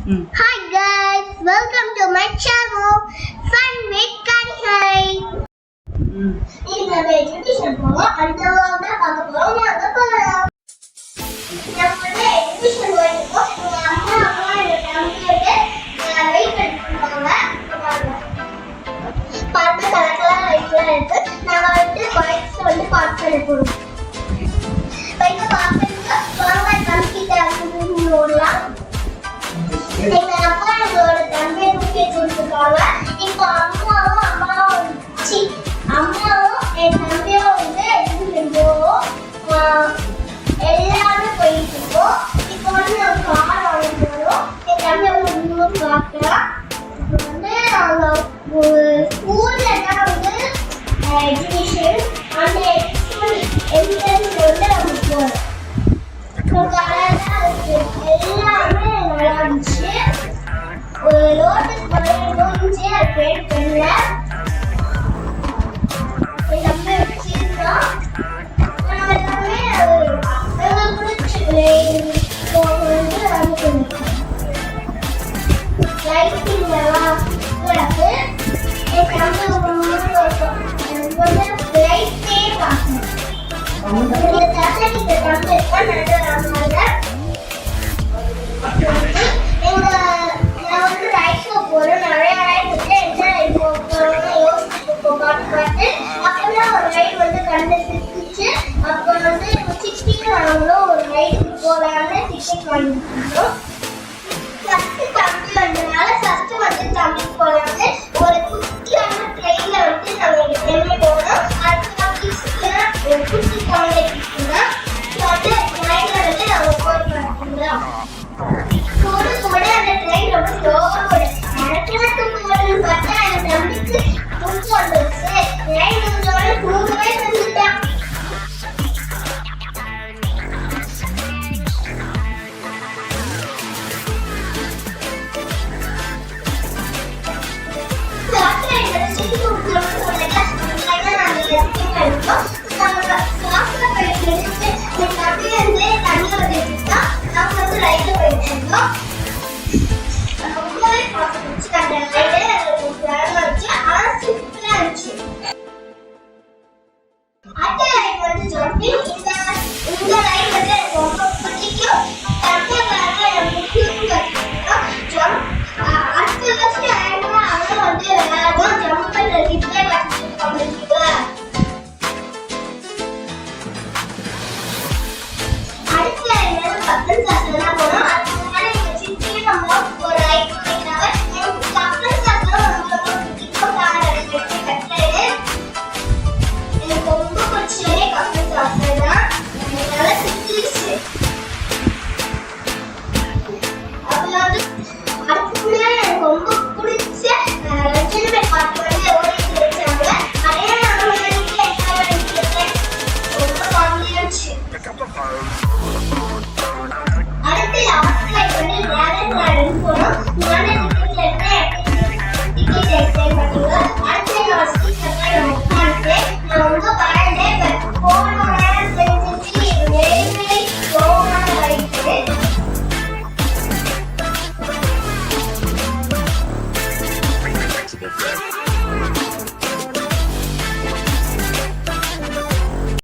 Hi guys, welcome to my channel Fun with Karihai. இந்த education போறோம் அடுத்த வாரம் பார்க்க போறோம் வாங்க போலாம். நம்ம எஜுகேஷன் போயிட்டோம். அம்மா இந்த கம்ப்யூட்டர் வெயிட் பண்ணிருக்காங்க. பார்த்து கலக்கலாம் லைட்ல இருக்கு. நான் வந்து பைக்ஸ் வந்து பார்க் பண்ண போறோம். பைக் பார்க் பண்ணா வாங்க கம்ப்யூட்டர் ஓடலாம். எங்க அப்பா என்னோட தம்பியை தூக்கி கொடுத்துருக்காங்க. இப்போ அம்மாவும் என் தம்பியும் வந்து எல்லாமே போயிட்டு இருக்கோம். இப்போ வந்து நம்ம கார் வாங்க போறோம். என் தம்பி வந்து பார்க்கலாம். இப்போ வந்து நாங்கள் ஸ்கூல்ல தான் வந்து எஜுகேஷன் அந்த என்ட்ரன்ஸ் வந்து நம்ம போகிறோம். எல்லாமே நல்லா இருந்துச்சு. ஒரு லோட்டஸ் போயிடுச்சு. அது பேர் தெரியல. எல்லாமே வச்சிருந்தோம். நம்ம எல்லாமே எங்களுக்கு பிடிச்ச லைட்டிங் எல்லாம் இருக்கு. என் தம்பி ஒரு லைட்டே பார்க்கணும். ஒரு குட்டியான ட்ரெயின்ல வந்து நம்ம போனோம். ஒரு குட்டி குழந்தை வந்து ட்ரெயின்ல வந்து நம்ம போயிருக்கோம். போட அந்த ட்ரெயின் ரொம்ப ஸ்லோவா போகுது. எனக்குலாம் தூக்கம் வரும்னு பார்த்தா என் தம்பிக்கு தூக்கம் வந்துருச்சு. ட்ரெயின் வந்தோடனே தூங்கவே செஞ்சுட்டான். Thank you.